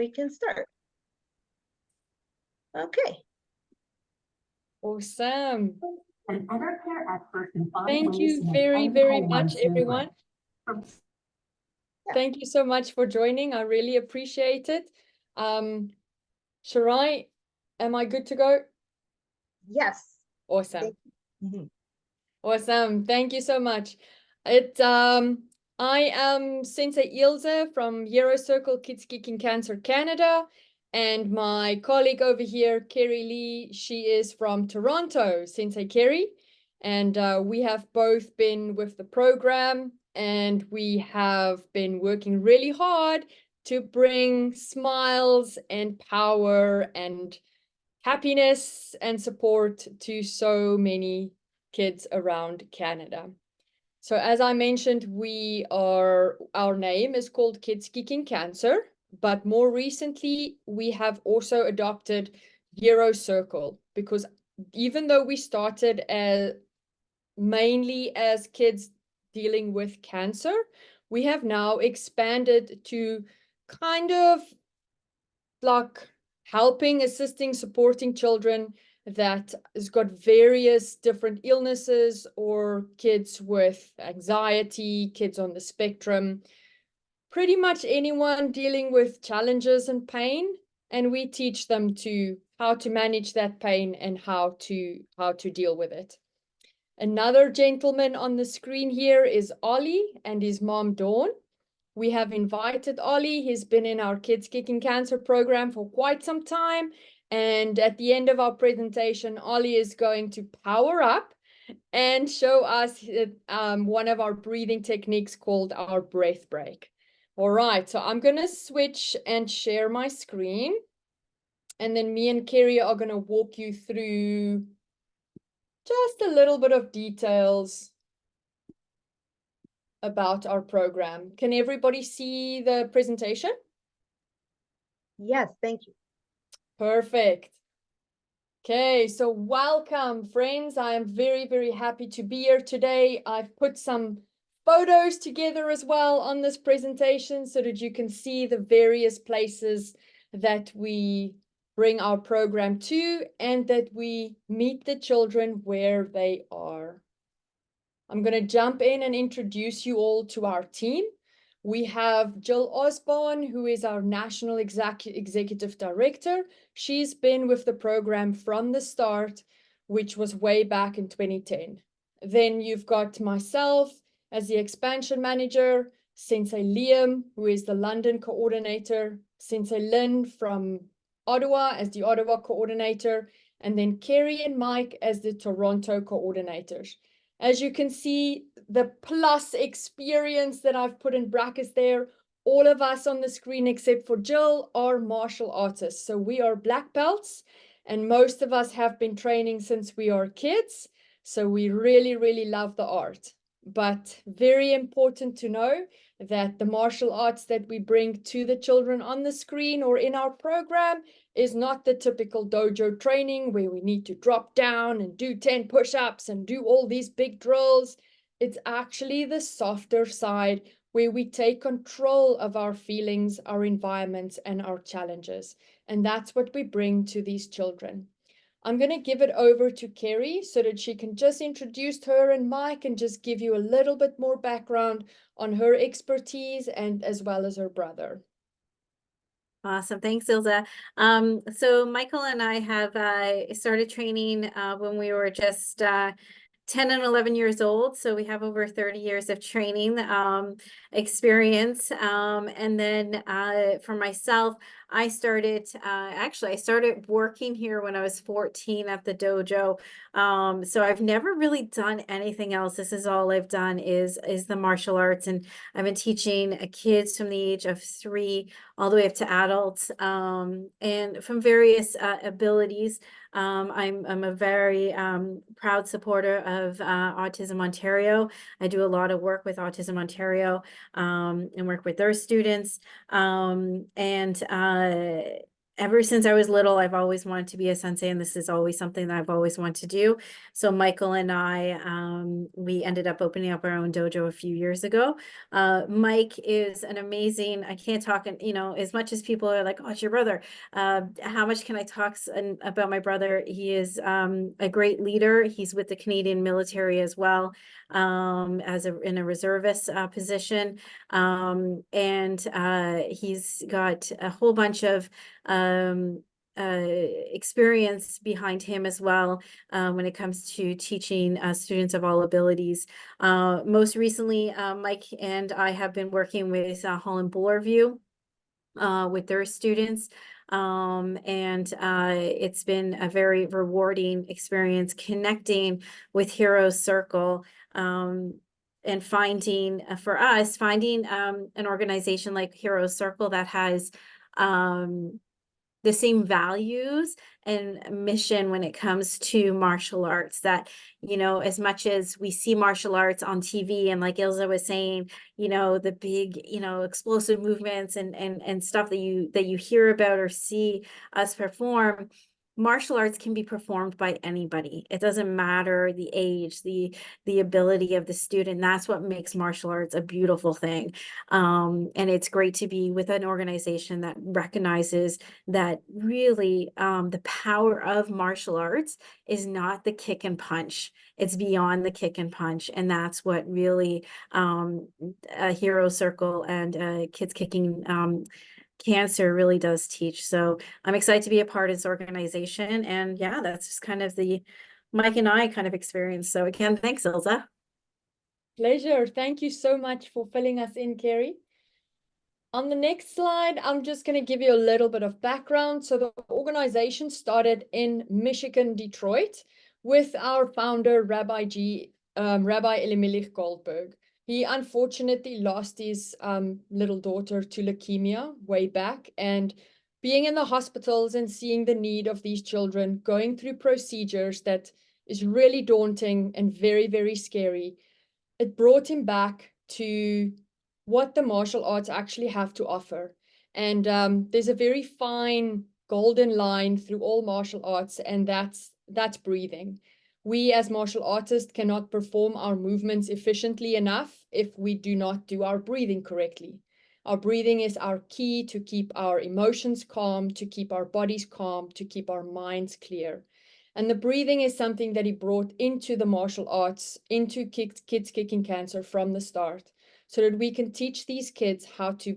we can start. Okay. Awesome. An other care expert in Thank you very, very much, everyone. Thank you so much for joining. I really appreciate it. Shirai, am I good to go? Yes. Awesome. Mhm. Awesome. Thank you so much. I am Sensei Ilse from Hero Circle Kids Kicking Cancer Canada, and my colleague over here, Kerry Lee, she is from Toronto, Sensei Kerry, and we have both been with the program, and we have been working really hard to bring smiles and power and happiness and support to so many kids around Canada. So as I mentioned, our name is called Kids Kicking Cancer, but more recently we have also adopted Hero Circle, because even though we started as mainly as kids dealing with cancer, we have now expanded to kind of like helping, assisting, supporting children that has got various different illnesses, or kids with anxiety, kids on the spectrum, pretty much anyone dealing with challenges and pain. And we teach them to how to manage that pain and how to deal with it. Another gentleman on the screen here is Ollie and his mom Dawn. We have invited Ollie. He's been in our Kids Kicking Cancer program for quite some time. And at the end of our presentation, Ollie is going to power up and show us one of our breathing techniques called our breath break. All right, so I'm going to switch and share my screen. And then me and Kerry are going to walk you through just a little bit of details about our program. Can everybody see the presentation? Yes, thank you. Perfect. Okay, so welcome, friends. I am very, very happy to be here today. I've put some photos together as well on this presentation so that you can see the various places that we bring our program to and that we meet the children where they are. I'm going to jump in and introduce you all to our team. We have Jill Osborne, who is our National Executive Director. She's been with the program from the start, which was way back in 2010. Then you've got myself as the Expansion Manager, Sensei Liam, who is the London Coordinator, Sensei Lynn from Ottawa as the Ottawa Coordinator, and then Kerry and Mike as the Toronto Coordinators. As you can see, the plus experience that I've put in brackets there, all of us on the screen except for Jill are martial artists. So we are black belts, and most of us have been training since we are kids. So we really, really love the art. But very important to know that the martial arts that we bring to the children on the screen or in our program is not the typical dojo training where we need to drop down and do 10 push-ups and do all these big drills. It's actually the softer side where we take control of our feelings, our environments, and our challenges. And that's what we bring to these children. I'm going to give it over to Kerry so that she can just introduce her and Mike and just give you a little bit more background on her expertise and as well as her brother. Awesome. Thanks, Ilza. So Michael and I have started training when we were just 10 and 11 years old. So we have over 30 years of training experience. And then for myself, I started working here when I was 14 at the dojo. So I've never really done anything else. This is all I've done is the martial arts. And I've been teaching kids from the age of 3 all the way up to adults, and from various abilities. I'm a very proud supporter of Autism Ontario. I do a lot of work with Autism Ontario and work with their students. ever since I was little, I've always wanted to be a sensei, and this is always something that I've always wanted to do. So Michael and I, we ended up opening up our own dojo a few years ago. Mike is an amazing, I can't talk, you know, as much as people are like, oh, it's your brother. How much can I talk about my brother? He is a great leader. He's with the Canadian military as well, in a reservist position. And he's got a whole bunch of experience behind him as well, when it comes to teaching students of all abilities. Most recently, Mike and I have been working with Holland Bullerview with their students. And it's been a very rewarding experience connecting with Heroes Circle, and finding, for us, finding an organization like Heroes Circle that has the same values and mission when it comes to martial arts. That, you know, as much as we see martial arts on TV, and like Ilza was saying, you know, the big, you know, explosive movements and stuff that you hear about or see us perform, martial arts can be performed by anybody. It doesn't matter the age, the ability of the student. That's what makes martial arts a beautiful thing. And it's great to be with an organization that recognizes that really the power of martial arts is not the kick and punch. It's beyond the kick and punch. And that's what really a Hero Circle and Kids Kicking Cancer really does teach. So I'm excited to be a part of this organization. And yeah, that's just kind of the Mike and I kind of experience. So again, thanks, Ilza. Pleasure. Thank you so much for filling us in, Carrie. On the next slide, I'm just going to give you a little bit of background. So the organization started in Michigan, Detroit, with our founder, Rabbi Elimelech Goldberg. He unfortunately lost his little daughter to leukemia way back, and being in the hospitals and seeing the need of these children, going through procedures that is really daunting and very, very scary, it brought him back to what the martial arts actually have to offer. And there's a very fine golden line through all martial arts, and that's breathing. We as martial artists cannot perform our movements efficiently enough if we do not do our breathing correctly. Our breathing is our key to keep our emotions calm, to keep our bodies calm, to keep our minds clear. And the breathing is something that he brought into the martial arts, into Kids Kicking Cancer from the start, so that we can teach these kids how to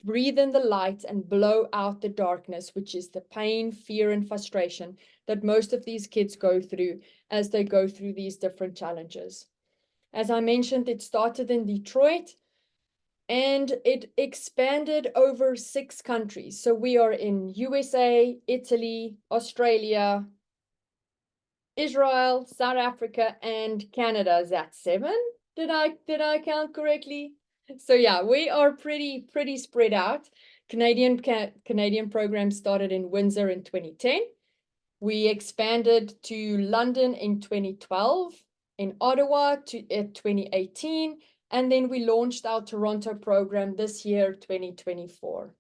breathe in the light and blow out the darkness, which is the pain, fear, and frustration that most of these kids go through as they go through these different challenges. As I mentioned, it started in Detroit and it expanded over 6 countries. So we are in USA, Italy, Australia, Israel, South Africa, and Canada. Is that 7? Did I count correctly? So yeah, we are pretty spread out. Canadian program started in Windsor in 2010. We expanded to London in 2012, in Ottawa in 2018, and then we launched our Toronto program this year, 2024.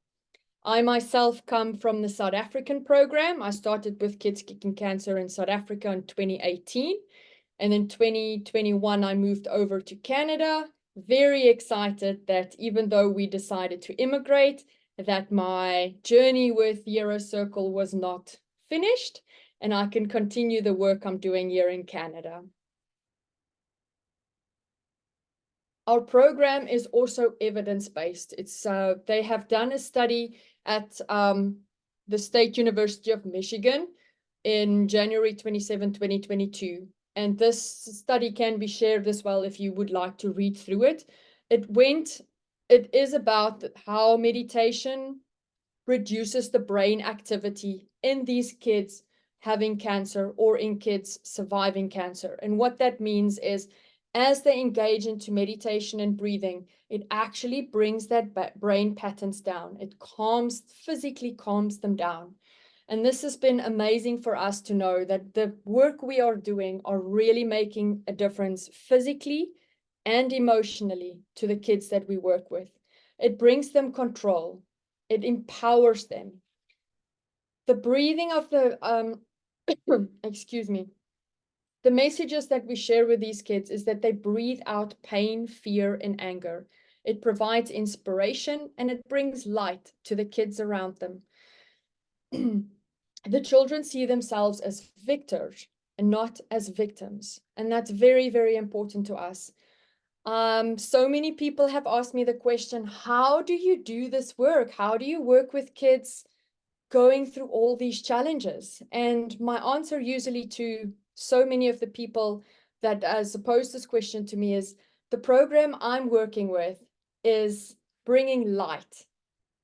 I myself come from the South African program. I started with Kids Kicking Cancer in South Africa in 2018. And in 2021, I moved over to Canada. Very excited that even though we decided to immigrate, that my journey with Hero Circle was not finished, and I can continue the work I'm doing here in Canada. Our program is also evidence-based. It's they have done a study at the State University of Michigan in January 27, 2022. And this study can be shared as well if you would like to read through it. It is about how meditation reduces the brain activity in these kids having cancer or in kids surviving cancer. And what that means is, as they engage into meditation and breathing, it actually brings that brain patterns down. It physically calms them down. And this has been amazing for us to know that the work we are doing are really making a difference physically and emotionally to the kids that we work with. It brings them control. It empowers them. the breathing of the, excuse me, the messages that we share with these kids is that they breathe out pain, fear, and anger. It provides inspiration and it brings light to the kids around them. The children see themselves as victors and not as victims. And that's very, very important to us. So many people have asked me the question, how do you do this work? How do you work with kids going through all these challenges? And my answer usually to so many of the people that pose this question to me is, the program I'm working with is bringing light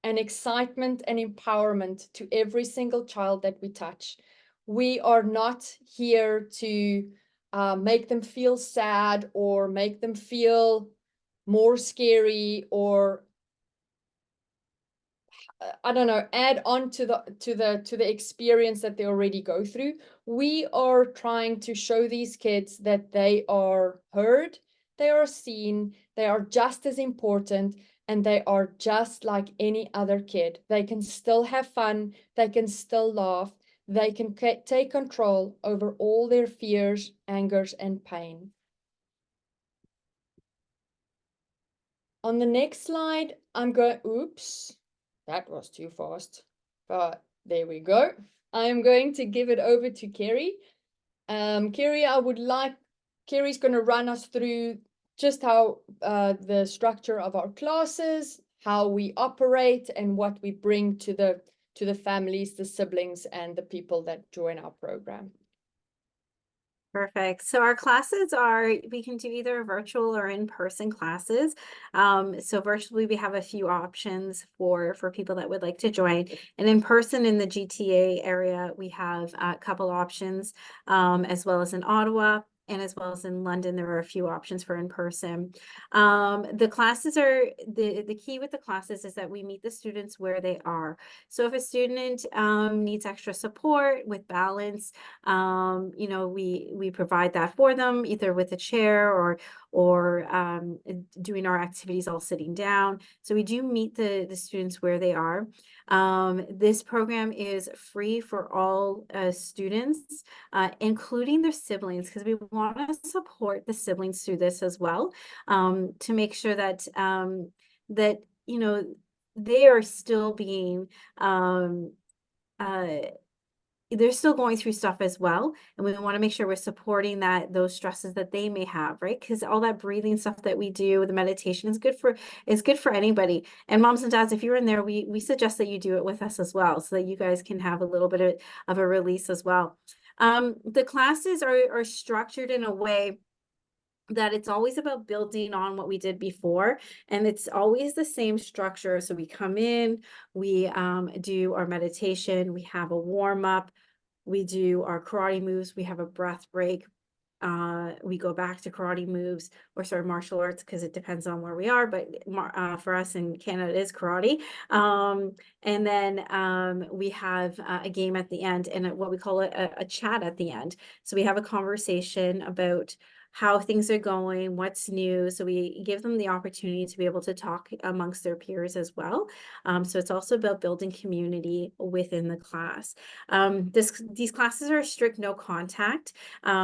and excitement and empowerment to every single child that we touch. We are not here to make them feel sad or make them feel more scary or I don't know, add on to the experience that they already go through. We are trying to show these kids that they are heard, they are seen, they are just as important, and they are just like any other kid. They can still have fun, they can still laugh, they can take control over all their fears, angers, and pain. On the next slide, I'm going, oops, that was too fast, but there we go. I am going to give it over to Kerry. Kerry, Kerry's going to run us through just how the structure of our classes, how we operate, and what we bring to the families, the siblings, and the people that join our program. Perfect. So our classes are, we can do either virtual or in-person classes. So virtually we have a few options for people that would like to join. And in person in the GTA area, we have a couple options, as well as in Ottawa. And as well as in London, there are a few options for in-person. The classes are, the key with the classes is that we meet the students where they are. So if a student needs extra support with balance, you know, we provide that for them, either with a chair or doing our activities all sitting down. So we do meet the students where they are. This program is free for all students, including their siblings, because we want to support the siblings through this as well, to make sure that that, you know, they are still being they're still going through stuff as well, and we want to make sure we're supporting those stresses that they may have, right? Because all that breathing stuff that we do, the meditation is good for anybody. And moms and dads, if you're in there, we suggest that you do it with us as well, so that you guys can have a little bit of a release as well. The classes are structured in a way that it's always about building on what we did before, and it's always the same structure. So we come in, we do our meditation, we have a warm-up, we do our karate moves, we have a breath break, we go back to karate moves, or sorry, martial arts, because it depends on where we are, but for us in Canada, it is karate. And then we have a game at the end, and what we call a chat at the end. So we have a conversation about how things are going, what's new. So we give them the opportunity to be able to talk amongst their peers as well. So it's also about building community within the class. These classes are strict no contact.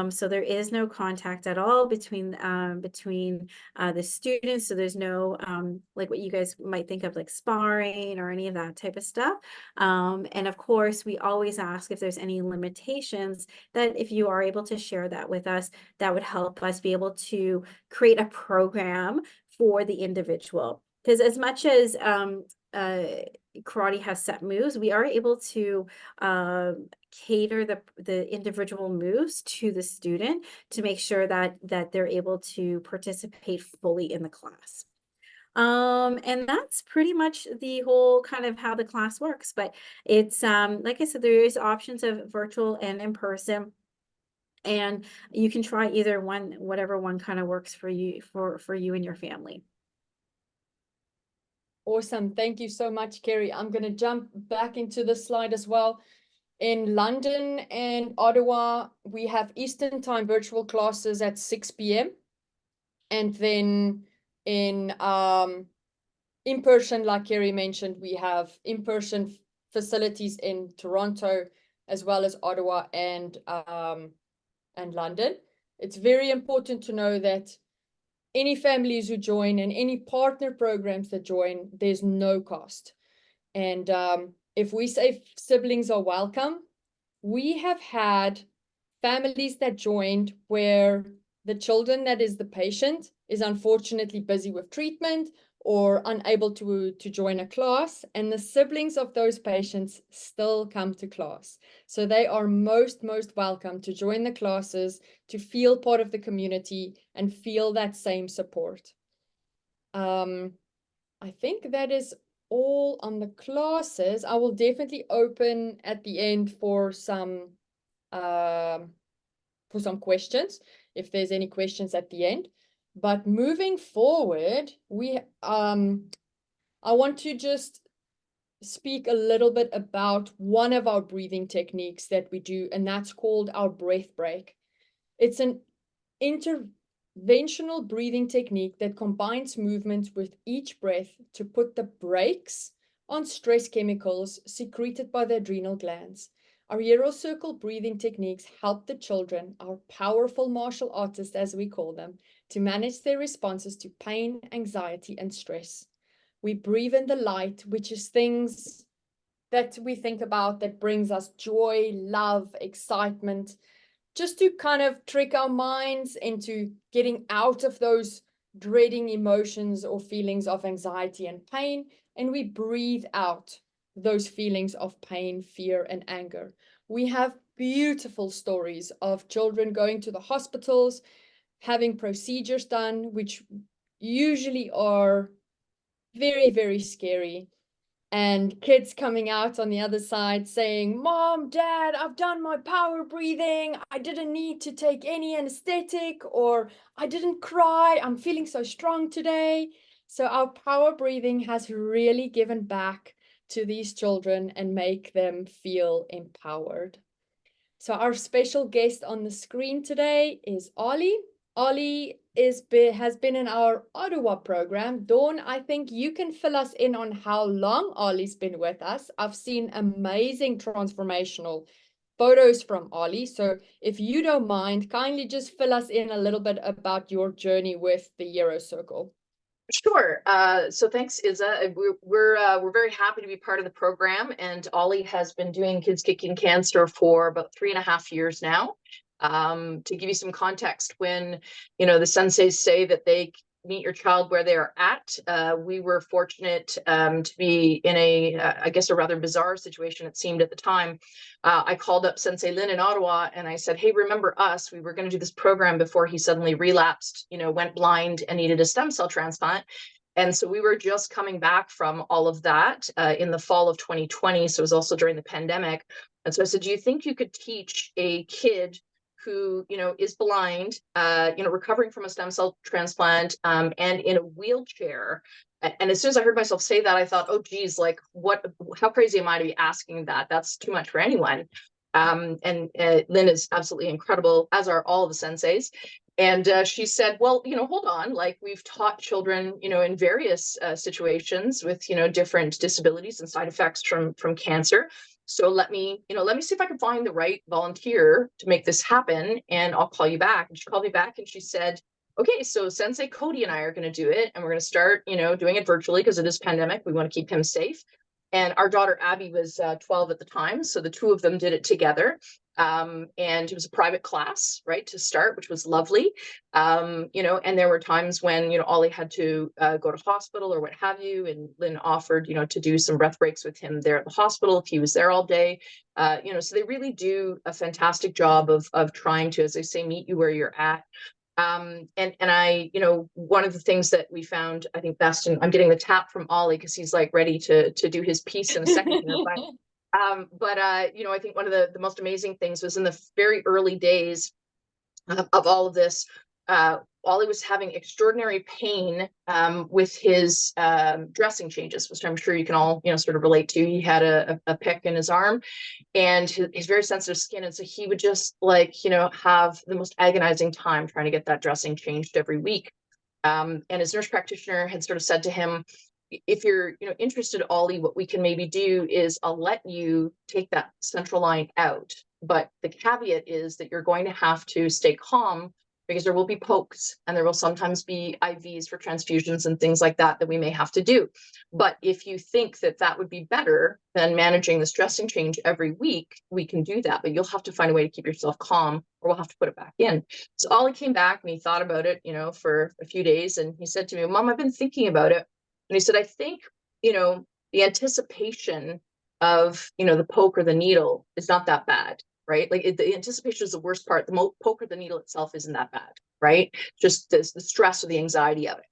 So there is no contact at all between the students. So there's no like what you guys might think of like sparring or any of that type of stuff. And of course, we always ask if there's any limitations, that if you are able to share that with us, that would help us be able to create a program for the individual. Because as much as karate has set moves, we are able to cater the individual moves to the student to make sure that they're able to participate fully in the class. And that's pretty much the whole kind of how the class works. But it's like I said, there is options of virtual and in person. And you can try either one, whatever one kind of works for you, for you and your family. Awesome. Thank you so much, Kerry. I'm going to jump back into the slide as well. In London and Ottawa, we have Eastern Time virtual classes at 6 p.m. And then in person, like Kerry mentioned, we have in person facilities in Toronto, as well as Ottawa and London. It's very important to know that any families who join and any partner programs that join, there's no cost. And if we say siblings are welcome, we have had families that joined where the children that is the patient is unfortunately busy with treatment or unable to join a class, and the siblings of those patients still come to class. So they are most welcome to join the classes, to feel part of the community and feel that same support. I think that is all on the classes. I will definitely open at the end for some questions, if there's any questions at the end. But moving forward, I want to just speak a little bit about one of our breathing techniques that we do, and that's called our breath break. It's an interventional breathing technique that combines movements with each breath to put the brakes on stress chemicals secreted by the adrenal glands. Our Hero Circle breathing techniques help the children, our powerful martial artists as we call them, to manage their responses to pain, anxiety, and stress. We breathe in the light, which is things that we think about that brings us joy, love, excitement, just to kind of trick our minds into getting out of those dreading emotions or feelings of anxiety and pain. And we breathe out those feelings of pain, fear, and anger. We have beautiful stories of children going to the hospitals, having procedures done, which usually are very, very scary. And kids coming out on the other side saying, Mom, Dad, I've done my power breathing. I didn't need to take any anesthetic, or I didn't cry. I'm feeling so strong today. So our power breathing has really given back to these children and make them feel empowered. So our special guest on the screen today is Ollie. Ollie has been in our Ottawa program. Dawn, I think you can fill us in on how long Ollie's been with us. I've seen amazing transformational photos from Ollie. So if you don't mind, kindly just fill us in a little bit about your journey with the Hero Circle. Sure. So thanks, Isa. We're very happy to be part of the program, and Ollie has been doing Kids Kicking Cancer for about 3.5 years now. To give you some context, when the senseis say that they meet your child where they are at, we were fortunate to be in I guess a rather bizarre situation, it seemed at the time. I called up Sensei Lin in Ottawa and I said, hey, remember us? We were going to do this program before he suddenly relapsed, went blind and needed a stem cell transplant. And so we were just coming back from all of that in the fall of 2020. So it was also during the pandemic. And so I said, do you think you could teach a kid who, is blind, recovering from a stem cell transplant, and in a wheelchair? And as soon as I heard myself say that, I thought, oh, geez, like how crazy am I to be asking that? That's too much for anyone. And Lynn is absolutely incredible, as are all the senseis. And she said, well, hold on, like we've taught children, in various situations with, different disabilities and side effects from cancer. So let me see if I can find the right volunteer to make this happen, and I'll call you back. And she called me back and she said, okay, so Sensei Cody and I are going to do it, and we're going to start, doing it virtually because it is pandemic. We want to keep him safe. And our daughter Abby was 12 at the time, so the two of them did it together. And it was a private class, right, to start, which was lovely. And there were times when, Ollie had to go to hospital or what have you. And Lynn offered, to do some breath breaks with him there at the hospital if he was there all day. So they really do a fantastic job of trying to, as they say, meet you where you're at. And I, one of the things that we found, I think, best, and I'm getting the tap from Ollie because he's like ready to do his piece in a second here, but I think one of the most amazing things was in the very early days of all of this, Ollie was having extraordinary pain with his dressing changes, which I'm sure you can all, sort of relate to. He had a pick in his arm and his very sensitive skin. And so he would just have the most agonizing time trying to get that dressing changed every week. And his nurse practitioner had sort of said to him, if you're, interested, Ollie, what we can maybe do is I'll let you take that central line out. But the caveat is that you're going to have to stay calm, because there will be pokes and there will sometimes be IVs for transfusions and things like that we may have to do. But if you think that that would be better than managing this dressing change every week, we can do that. But you'll have to find a way to keep yourself calm, or we'll have to put it back in. So Ollie came back and he thought about it, for a few days. And he said to me, Mom, I've been thinking about it. And he said, I think, the anticipation of, the poke or the needle is not that bad. Right? Like the anticipation is the worst part. The poke or the needle itself isn't that bad, right? Just the stress or the anxiety of it.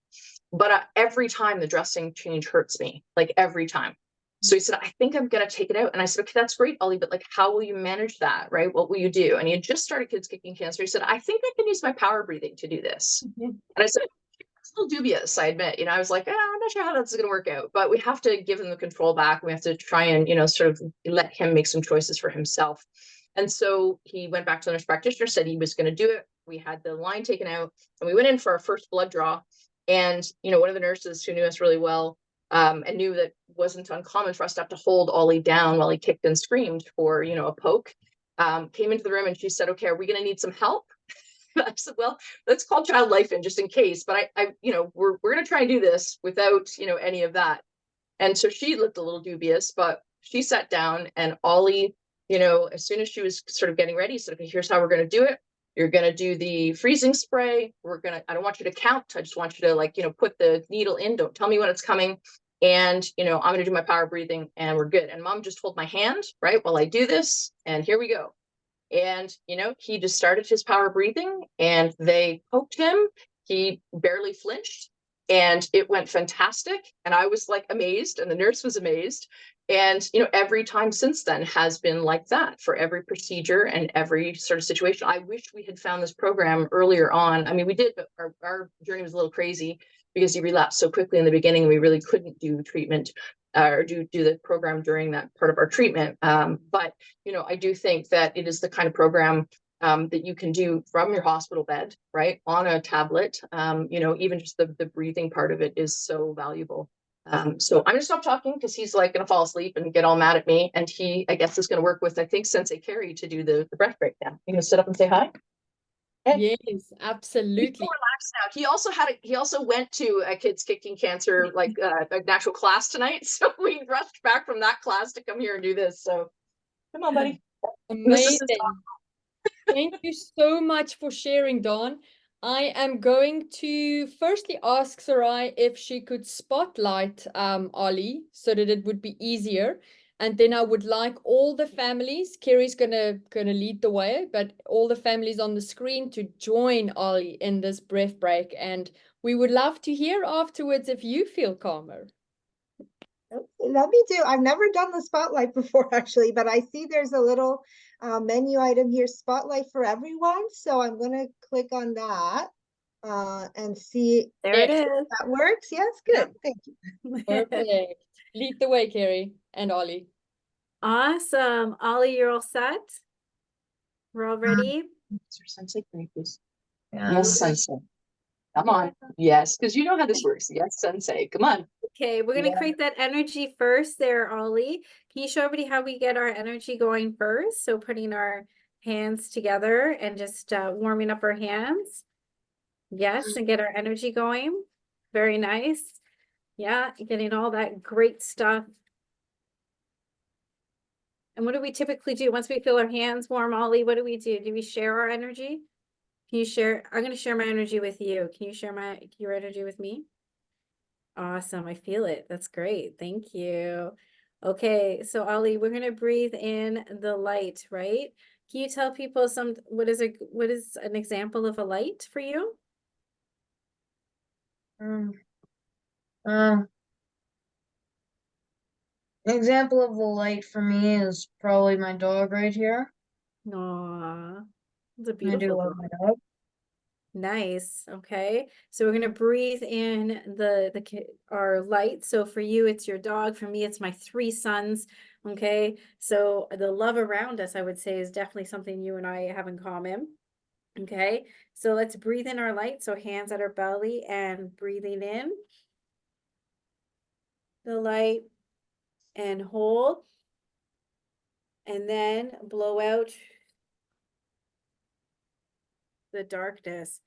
But every time the dressing change hurts me, like every time. So he said, I think I'm going to take it out. And I said, okay, that's great, Ollie, but like, how will you manage that, right? What will you do? And he had just started Kids Kicking Cancer. He said, I think I can use my power breathing to do this. And I said, it's a little dubious, I admit. I was like, I'm not sure how that's going to work out, but we have to give him the control back. We have to try and, sort of let him make some choices for himself. And so he went back to the nurse practitioner, said he was going to do it. We had the line taken out and we went in for our first blood draw. And, one of the nurses who knew us really well and knew that wasn't uncommon for us to have to hold Ollie down while he kicked and screamed for, a poke, came into the room and she said, okay, are we going to need some help? I said, well, let's call Child Life in just in case. But we're going to try and do this without, any of that. And so she looked a little dubious, but she sat down and Ollie, as soon as she was sort of getting ready, said, okay, here's how we're going to do it. You're going to do the freezing spray. I don't want you to count. I just want you to put the needle in. Don't tell me when it's coming. And, I'm going to do my power breathing and we're good. And Mom just hold my hand, right, while I do this. And here we go. And, he just started his power breathing and they poked him. He barely flinched and it went fantastic. And I was like amazed and the nurse was amazed. And, every time since then has been like that for every procedure and every sort of situation. I wish we had found this program earlier on. I mean, we did, but our journey was a little crazy because he relapsed so quickly in the beginning. We really couldn't do treatment or do the program during that part of our treatment. But, I do think that it is the kind of program that you can do from your hospital bed, right, on a tablet. Even just the breathing part of it is so valuable. So I'm going to stop talking because he's like going to fall asleep and get all mad at me. And he, I guess, is going to work with, I think, Sensei Carrie to do the breath breakdown. You going to sit up and say hi? Hey. Yes, absolutely. He's so relaxed now. He also went to a Kids Kicking Cancer, like a natural class tonight. So we rushed back from that class to come here and do this. So come on, buddy. Amazing. Thank you so much for sharing, Dawn. I am going to firstly ask Sarai if she could spotlight Ollie so that it would be easier. And then I would like all the families, Kerry's gonna lead the way, but all the families on the screen to join Ollie in this breath break. And we would love to hear afterwards if you feel calmer. Let me do. I've never done the spotlight before, actually, but I see there's a little menu item here, spotlight for everyone. So I'm going to click on that and see There it Yes. is. if that works. Yes, good. Thank you. Perfect. Lead the way, Kerry and Ollie. Awesome. Ollie, you're all set? We're all ready? Sensei, please. Yeah. Yes, Sensei. Come on. Yes, because you know how this works. Yes, Sensei. Come on. Okay, we're going to Yeah. create that energy first there, Ollie. Can you show everybody how we get our energy going first? So putting our hands together and just warming up our hands. Yes, and get our energy going. Very nice. Yeah, getting all that great stuff. And what do we typically do once we feel our hands warm, Ollie? What do we do? Do we share our energy? Can you share? I'm going to share my energy with you. Can you share your energy with me? Awesome. I feel it. That's great. Thank you. Okay. So Ollie, we're going to breathe in the light, right? Can you tell people what is an example of a light for you? An example of the light for me is probably my dog right here. Aw, it's a I beautiful do love dog. my dog. Nice. Okay. So we're going to breathe in our light. So for you, it's your dog. For me, it's my 3 sons. Okay. So the love around us, I would say, is definitely something you and I have in common. Okay. So let's breathe in our light. So hands at our belly and breathing in. the light and hold. And then blow out the darkness.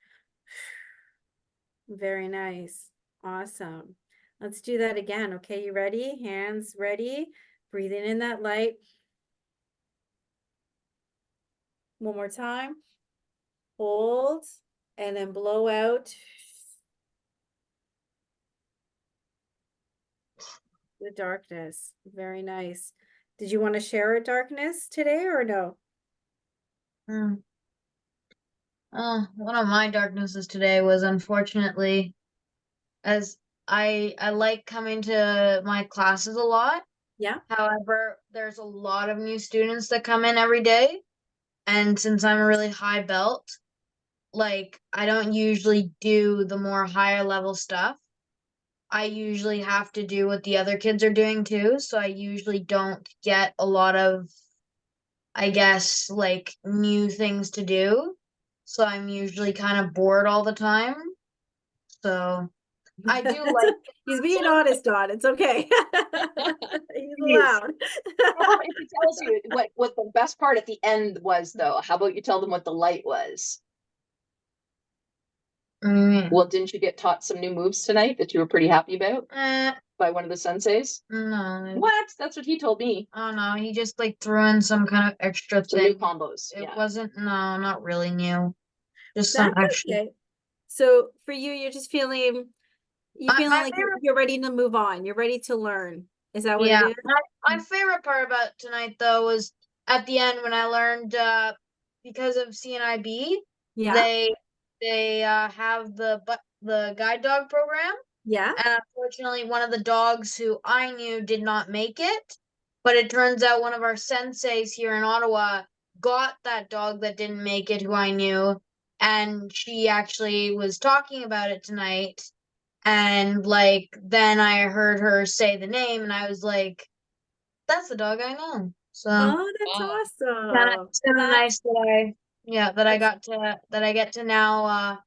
Very nice. Awesome. Let's do that again. Okay, you ready? Hands ready. Breathing in that light. One more time. Hold and then blow out the darkness. Very nice. Did you want to share a darkness today or no? One of my darknesses today was unfortunately, as I like coming to my classes a lot. Yeah. However, there's a lot of new students that come in every day. And since I'm a really high belt, like I don't usually do the more higher level stuff. I usually have to do what the other kids are doing too. So I usually don't get a lot of, I guess, like new things to do. So I'm usually kind of bored all the time. So I do like He's being honest, Don. It's okay. He's He is. allowed. How about if he tells you what the best part at the end was, though? How about you tell them what the light was? Well, didn't you get taught some new moves tonight that you were pretty happy about by one of the senseis? No. What? That's what he told me. Oh no, he just like threw in some kind of extra Some new thing. combos. It Yeah. wasn't, no, not really new. Just some That's extra. okay. So for you, you're just feeling My like you're ready to move on. You're ready to learn. Is that what Yeah, it is? my favorite part about tonight though was at the end when I learned because of CNIB, Yeah. they have the guide dog program, Yeah. and unfortunately one of the dogs who I knew did not make it, but it turns out one of our senseis here in Ottawa got that dog that didn't make it who I knew, and she actually was talking about it tonight. And like then I heard her say the name and I was like, that's the dog I know. So Oh, that's Wow. awesome. it's kind of That- nice that I got to that I get to now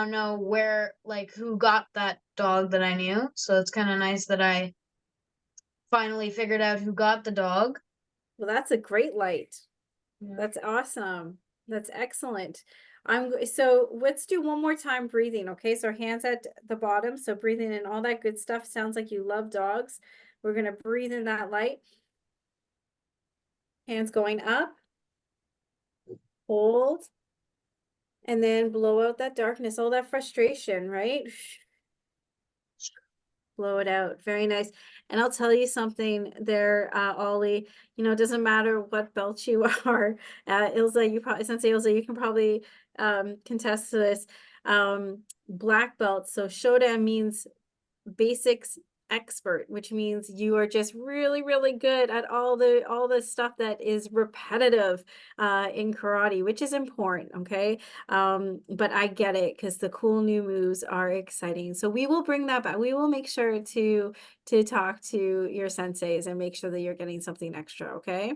know where like who got that dog that I knew. So it's kind of nice that I finally figured out who got the dog. Well, that's a great light. Yeah. That's awesome. That's excellent. So let's do one more time breathing. Okay, so hands at the bottom. So breathing in all that good stuff. Sounds like you love dogs. We're gonna breathe in that light. Hands going up. Hold. And then blow out that darkness, all that frustration, right? Blow it out. Very nice. And I'll tell you something there, Ollie, it doesn't matter what belt you are. Ilza, Sensei Ilza, you can probably contest to this. Black belt. So Shodan means basics expert, which means you are just really, really good at all the stuff that is repetitive in karate, which is important. Okay. But I get it because the cool new moves are exciting. So we will bring that back. We will make sure to talk to your senseis and make sure that you're getting something extra. Okay.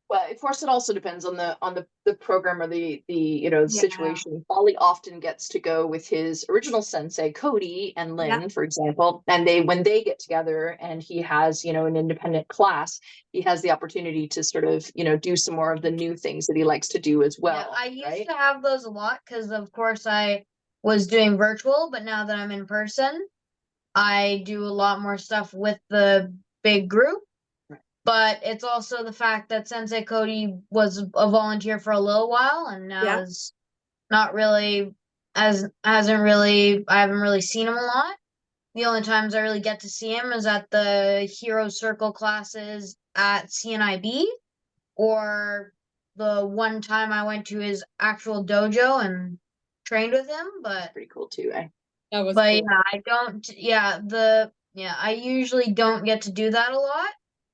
Well, of course, it also depends on the program or the Yeah. situation. Ollie often gets to go with his original sensei, Cody and Lynn, Yeah. for example, and when they get together and he has an independent class, he has the opportunity to sort of do some more of the new things that he likes to do as well. Yeah, I used right? to have those a lot because of course I was doing virtual, but now that I'm in person, I do a lot more stuff with the big group. Right. But it's also the fact that Sensei Cody was a volunteer for a little while and now Yeah. is not really I haven't really seen him a lot. The only times I really get to see him is at the Hero Circle classes at CNIB, or the one time I went to his actual dojo and trained with him, but Pretty cool too, eh? That was but cool. yeah, I usually don't get to do that a lot.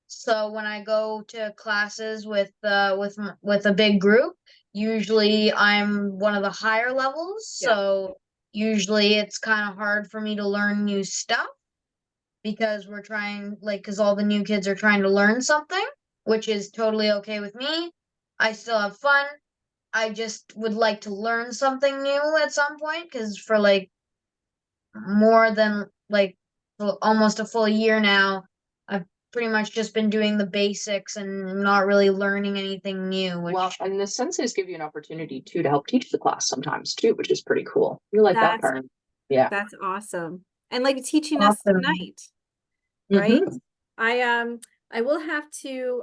So when I go to classes with a big group, usually I'm one of the higher levels. Yeah. So usually it's kind of hard for me to learn new stuff because we're trying because all the new kids are trying to learn something, which is totally okay with me. I still have fun. I just would like to learn something new at some point because for more than for almost a full year now. I've pretty much just been doing the basics and not really learning anything new. Well, and the senseis give you an opportunity too to help teach the class sometimes too, which is pretty cool. You like that That's part? Yeah. That's awesome. And like teaching us Awesome. tonight, right? Mhm. I will have to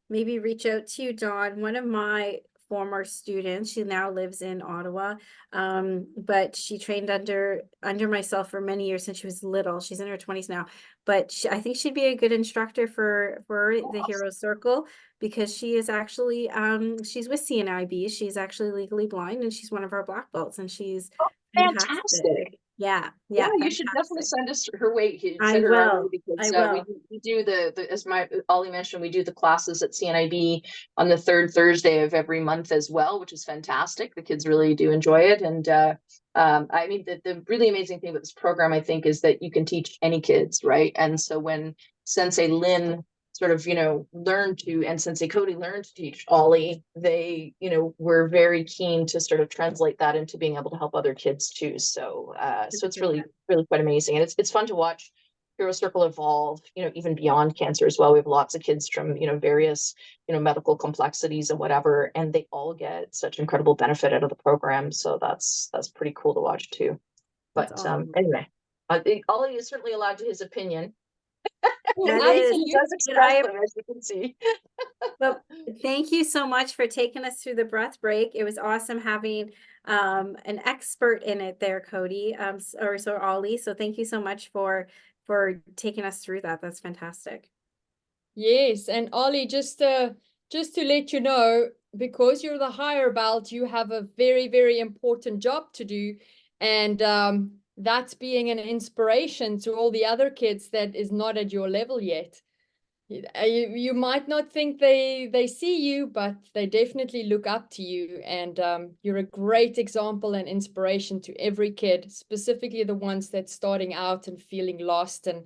maybe reach out to you, Dawn. One of my former students, she now lives in Ottawa, but she trained under myself for many years since she was little. She's in her 20s now, but I think she'd be a good instructor for the Hero Circle, because she is actually she's with CNIB. She's actually legally blind, and she's one of our black belts, and she's fantastic. Fantastic. Yeah, Yeah, you should definitely fantastic. send us her way. I Send her our way will. because I will. we do the as my Ollie mentioned, we do the classes at CNIB on the third Thursday of every month as well, which is fantastic. The kids really do enjoy it, and I mean the really amazing thing about this program, I think, is that you can teach any kids, right? And so when Sensei Lynn sort of, learned to, and Sensei Cody learned to teach Ollie, they, were very keen to sort of translate that into being able to help other kids too. So, so it's really, really quite amazing. And it's fun to watch Hero Circle evolve, even beyond cancer as well. We have lots of kids from, various, medical complexities and whatever, and they all get such incredible benefit out of the program. So that's pretty cool to watch too. But That's awesome. anyway, I think Ollie is certainly allowed to his opinion. That He is, does express them, as you can see. well, thank you so much for taking us through the breath break. It was awesome having an expert in it there, Cody, or so Ollie. So thank you so much for taking us through that. That's fantastic. Yes, and Ollie, just to let you know, because you're the higher belt, you have a very, very important job to do, and that's being an inspiration to all the other kids that is not at your level yet. You might not think they see you, but they definitely look up to you, and you're a great example and inspiration to every kid, specifically the ones that's starting out and feeling lost and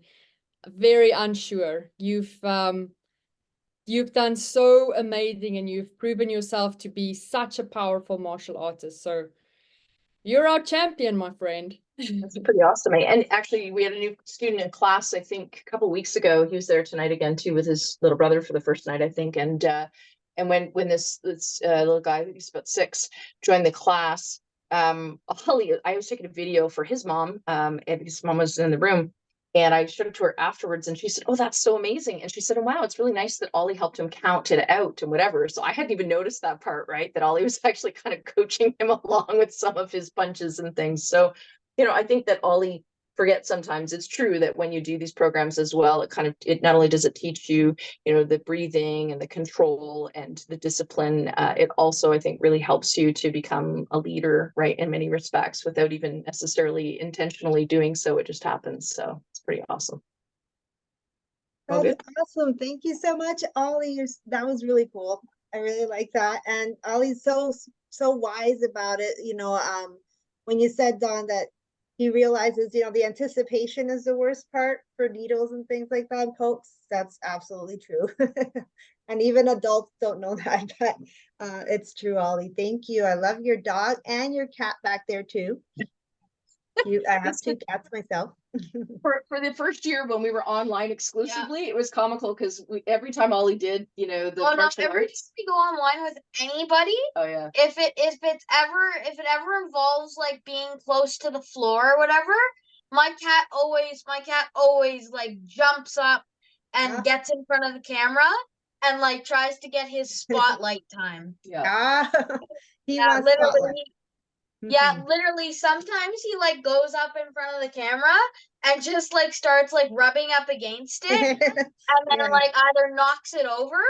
very unsure. You've done so amazing, and you've proven yourself to be such a powerful martial artist. So you're our champion, my friend. That's pretty awesome. And actually, we had a new student in class, I think, a couple of weeks ago. He was there tonight again too with his little brother for the first night, I think. And when this little guy, he's about 6, joined the class, Holly, I was taking a video for his mom, and his mom was in the room. And I showed it to her afterwards, and she said, "Oh, that's so amazing." And she said, "Oh, wow, it's really nice that Ollie helped him count it out and whatever." So I hadn't even noticed that part, right? That Ollie was actually kind of coaching him along with some of his punches and things. So, I think that Ollie forgets sometimes. It's true that when you do these programs as well, it not only does it teach you, the breathing and the control and the discipline, it also, I think, really helps you to become a leader, right, in many respects, without even necessarily intentionally doing so. It just happens. So it's pretty awesome. That's awesome. Thank you so much, Ollie. That was really cool. I really like that. And Ollie's so wise about it. When you said, Don, that he realizes, the anticipation is the worst part for needles and things like that, pokes. That's absolutely true. And even adults don't know that, but it's true, Ollie. Thank you. I love your dog and your cat back there too. I have 2 cats myself. For the first year when we were online exclusively, it was comical because every time Ollie did, the martial every arts. time we go online with anybody, Oh yeah. if it ever involves like being close to the floor or whatever, my cat always like jumps up and gets in front of the camera and like tries to get his spotlight time. Yeah. He Yeah, wants spotlight. literally sometimes he like goes up in front of the camera and just like starts like rubbing up against it and then like either knocks it over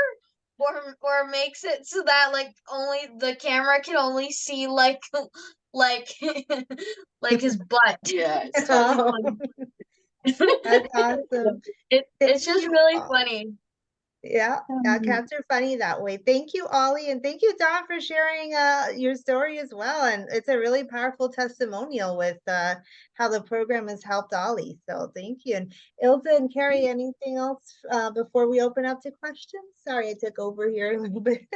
or makes it so that like only the camera can only see like like his butt. Yeah. It's That's awesome. It's just really funny. Yeah, cats are funny that way. Thank you, Ollie, and thank you, Don, for sharing your story as well. And it's a really powerful testimonial with how the program has helped Ollie. So thank you. And Ilza and Carrie, anything else before we open up to questions? Sorry, I took over here a little bit.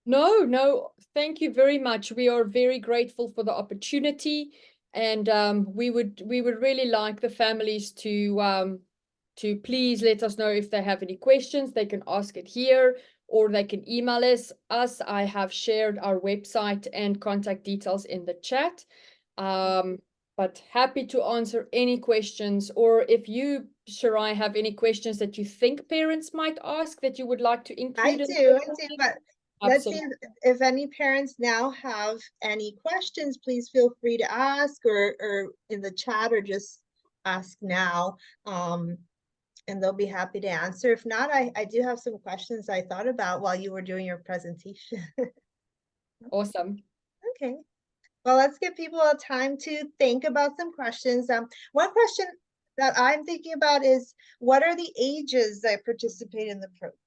No, thank you very much. We are very grateful for the opportunity And we would really like the families to please let us know if they have any questions. They can ask it here, or they can email us. I have shared our website and contact details in the chat. But happy to answer any questions, or if you, Shirai, have any questions that you think parents might ask that you would like to include. I in the do, presentation. but let's see Absolutely. if any parents now have any questions, please feel free to ask or in the chat, or just ask now. And they'll be happy to answer. If not, I do have some questions I thought about while you were doing your presentation. Awesome. Okay. Well, let's give people a time to think about some questions. One question that I'm thinking about is, what are the ages that participate in the program?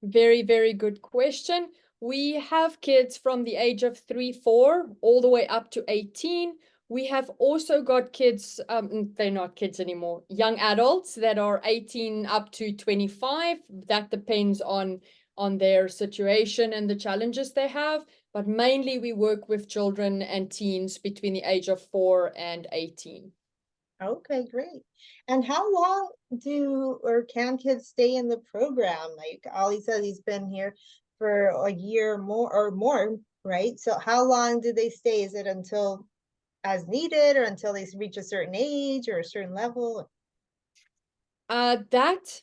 Very, very good question. We have kids from the age of 3, 4, all the way up to 18. We have also got kids, they're not kids anymore, young adults that are 18 up to 25. That depends on their situation and the challenges they have. But mainly we work with children and teens between the age of 4 and 18. Okay, great. And how long do or can kids stay in the program? Like Ollie said, he's been here for a year more, right? So how long do they stay? Is it until as needed, or until they reach a certain age or a certain level? That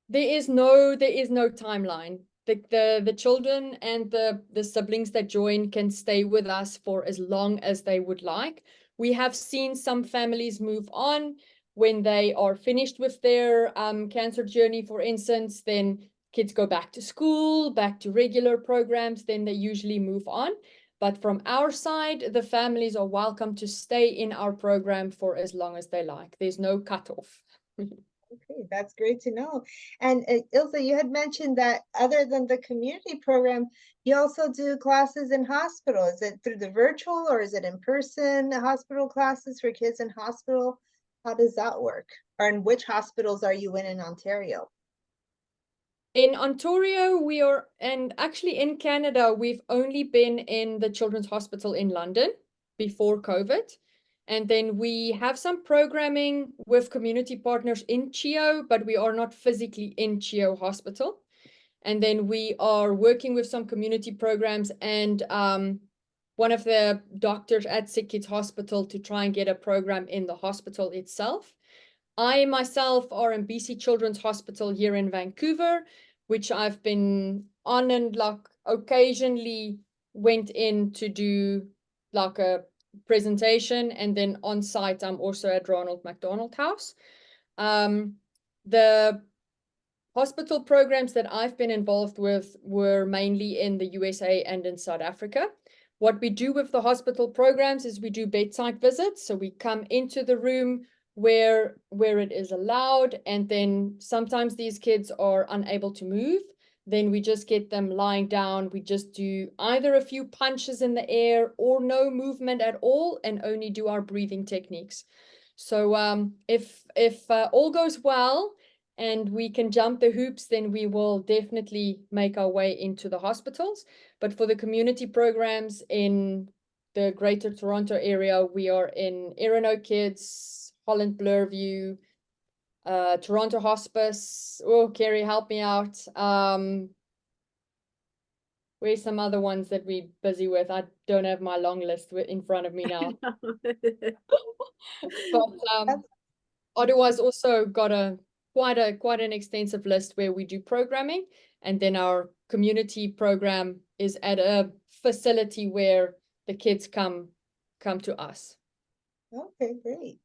there is no timeline. The children and the siblings that join can stay with us for as long as they would like. We have seen some families move on when they are finished with their cancer journey, for instance. Then kids go back to school, back to regular programs, then they usually move on. But from our side, the families are welcome to stay in our program for as long as they like. There's no cutoff. Okay, that's great to know. And Ilse, you had mentioned that other than the community program, you also do classes in hospital. Is it through the virtual, or is it in person hospital classes for kids in hospital? How does that work? Or in which hospitals are you in Ontario? In Ontario, we are, and actually in Canada, we've only been in the Children's Hospital in London before COVID. And then we have some programming with community partners in CHEO, but we are not physically in CHEO Hospital. And then we are working with some community programs and one of the doctors at Sick Kids Hospital to try and get a program in the hospital itself. I myself are in BC Children's Hospital here in Vancouver, which I've been on and like occasionally went in to do like a presentation, and then on site I'm also at Ronald McDonald House. The hospital programs that I've been involved with were mainly in the USA and in South Africa. What we do with the hospital programs is we do bedside visits. So we come into the room where it is allowed, and then sometimes these kids are unable to move. Then we just get them lying down. We just do either a few punches in the air or no movement at all, and only do our breathing techniques. So if all goes well and we can jump the hoops, then we will definitely make our way into the hospitals. But for the community programs in the Greater Toronto area, we are in Erin Kids, Holland Bloorview, Toronto Hospice. Oh, Carrie, help me out. Where's some other ones that we're busy with? I don't have my long list in front of me now. But Ottawa's also got quite an extensive list where we do programming, and then our community program is at a facility where the kids come to us. Okay, great.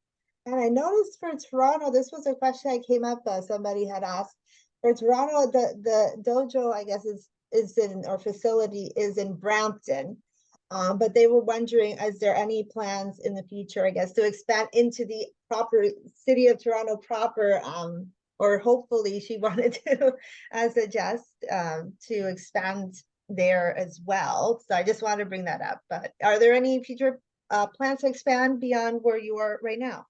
And I noticed for Toronto, this was a question that came up, somebody had asked. For Toronto, the dojo, I guess, is in, or facility is in Brampton. But they were wondering, is there any plans in the future, I guess, to expand into the proper city of Toronto proper, or hopefully she wanted to suggest to expand there as well. So I just wanted to bring that up. But are there any future plans to expand beyond where you are right now?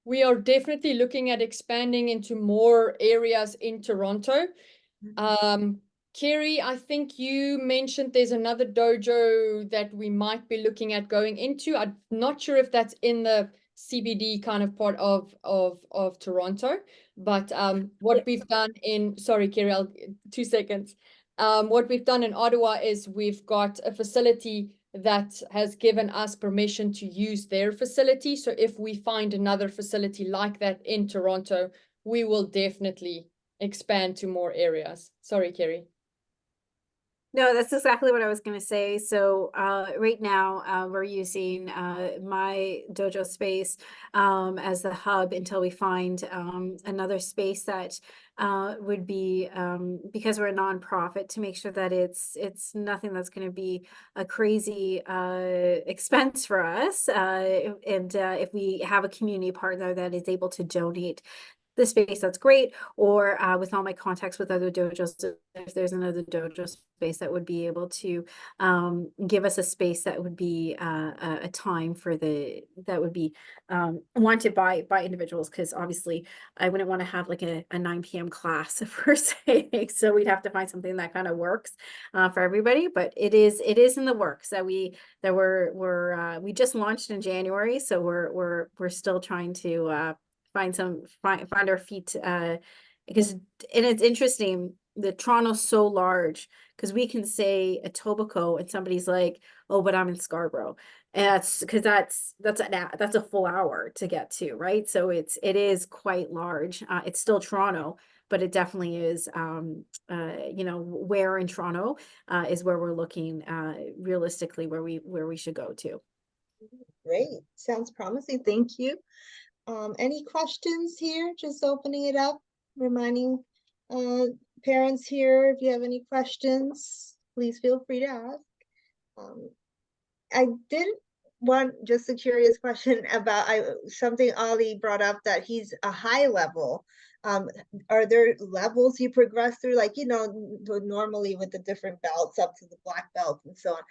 We are definitely looking at expanding into more areas in Toronto. Kerry, I think you mentioned there's another dojo that we might be looking at going into. I'm not sure if that's in the CBD kind of part of Toronto, but what we've done in, sorry, Kerry, 2 seconds. What we've done in Ottawa is we've got a facility that has given us permission to use their facility. So if we find another facility like that in Toronto, we will definitely expand to more areas. Sorry, Kerry. No, that's exactly what I was going to say. So right now we're using my dojo space as the hub until we find another space that would be, because we're a nonprofit, to make sure that it's nothing that's going to be a crazy expense for us. And if we have a community partner that is able to donate the space, that's great. Or with all my contacts with other dojos, if there's another dojo space that would be able to give us a space that would be a time for that would be wanted by individuals, because obviously I wouldn't want to have like a 9 p.m. class per se. So we'd have to find something that kind of works for everybody. But it is in the works that we just launched in January, so we're still trying to find our feet, because, and it's interesting that Toronto's so large, because we can say Etobicoke and somebody's like, oh, but I'm in Scarborough, and that's because that's a full hour to get to, right? So it is quite large. It's still Toronto, but it definitely is where in Toronto is where we're looking realistically where we should go to. Great, sounds promising. Thank you. Any questions here? Just opening it up, reminding parents here, if you have any questions, please feel free to ask. I did want just a curious question about something Ollie brought up, that he's a high level. Are there levels you progress through, like, normally with the different belts up to the black belt and so on?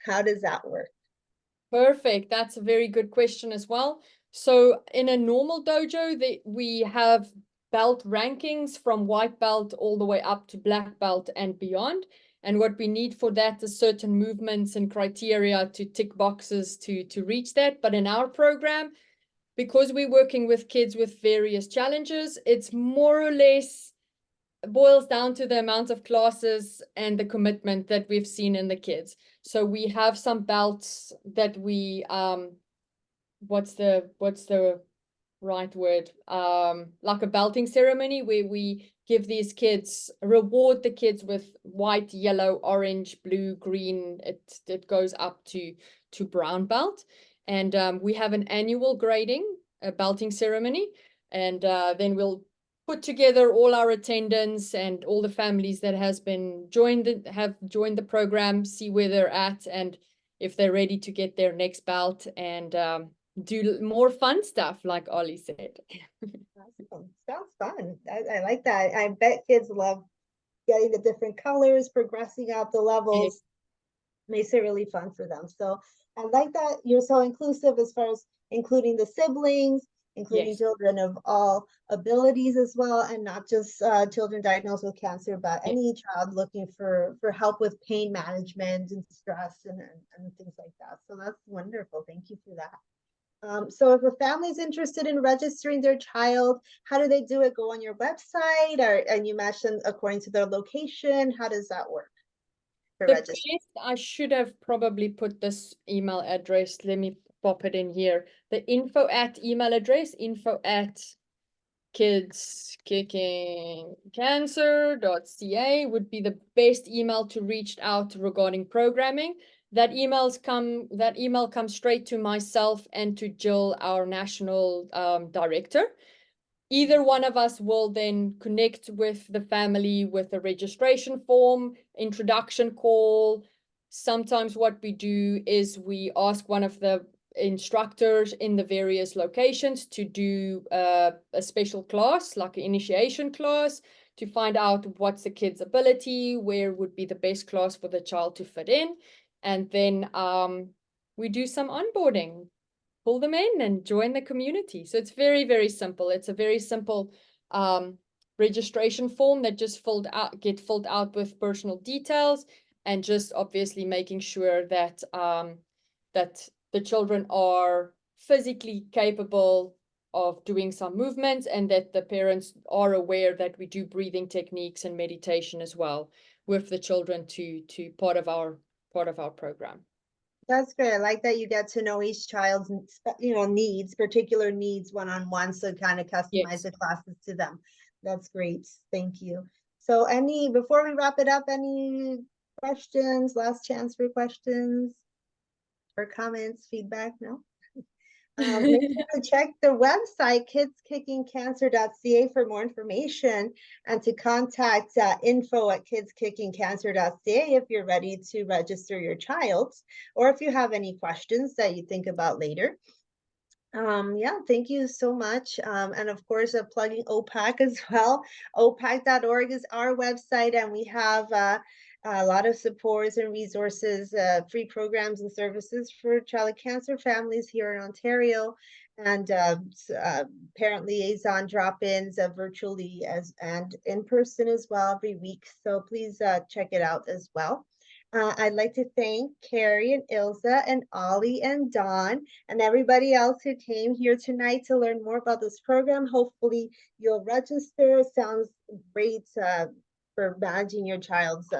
How does that work? Perfect. That's a very good question as well. So in a normal dojo, we have belt rankings from white belt all the way up to black belt and beyond. And what we need for that is certain movements and criteria to tick boxes to reach that. But in our program, because we're working with kids with various challenges, it's more or less boils down to the amount of classes and the commitment that we've seen in the kids. So we have some belts that we what's the right word, like a belting ceremony where we give these kids, reward the kids with white, yellow, orange, blue, green. It goes up to brown belt. And we have an annual grading, a belting ceremony, and then we'll put together all our attendants and all the families that have joined the program, see where they're at and if they're ready to get their next belt, and do more fun stuff, like Ollie said. Awesome. Sounds fun. I like that. I bet kids love getting the different colors, progressing up the levels. Makes it really fun for them. So I like that you're so inclusive as far as including the siblings, including children of all abilities as well, and not just children diagnosed with cancer, but any child looking for help with pain management and stress and things like that. So that's wonderful. Thank you for that. So if a family is interested in registering their child, how do they do it? Go on your website, and you match them according to their location? How does that work? I should have probably put this email address. Let me pop it in here. The info at email address, info@kidskickingcancer.ca would be the best email to reach out regarding programming. That email comes straight to myself and to Jill, our national director. Either one of us will then connect with the family with a registration form, introduction call. Sometimes what we do is we ask one of the instructors in the various locations to do a special class, like an initiation class, to find out what's the kid's ability, where would be the best class for the child to fit in. And then we do some onboarding, pull them in and join the community. So it's very, very simple. It's a very simple registration form that just get filled out with personal details, and just obviously making sure that that the children are physically capable of doing some movements, and that the parents are aware that we do breathing techniques and meditation as well with the children to part of our program. That's great. I like that you get to know each child's, needs, particular needs one-on-one, so kind of customize the classes to them. That's great. Thank you. So before we wrap it up, any questions, last chance for questions or comments, feedback? No? Make sure to check the website, kidskickingcancer.ca, for more information, and to contact info@kidskickingcancer.ca if you're ready to register your child, or if you have any questions that you think about later. Yeah, thank you so much. And of course, plugging OPAC as well. opac.org is our website, and we have a lot of supports and resources, free programs and services for child cancer families here in Ontario, and parent liaison drop-ins virtually and in person as well every week. So please check it out as well. I'd like to thank Carrie and Ilza and Ollie and Dawn and everybody else who came here tonight to learn more about this program. Hopefully you'll register. Sounds great for managing your child's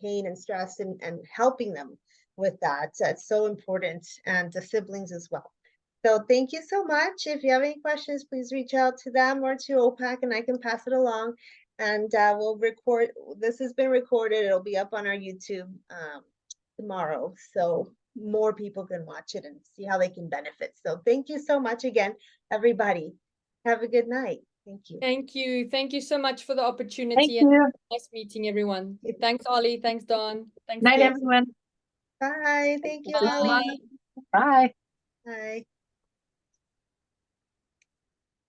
pain and stress and helping them with that. It's so important, and the siblings as well. So thank you so much. If you have any questions, please reach out to them or to OPAC, and I can pass it along. And we'll record. This has been recorded. It'll be up on our YouTube tomorrow, so more people can watch it and see how they can benefit. So thank you so much again, everybody. Have a good night. Thank you. Thank you. Thank you so much for the opportunity. Thank you. Nice meeting everyone. Thanks, Ollie. Thanks, Dawn. Thanks, Night, Jess. everyone. Bye. Thank you, Bye. Ollie. Bye. Bye.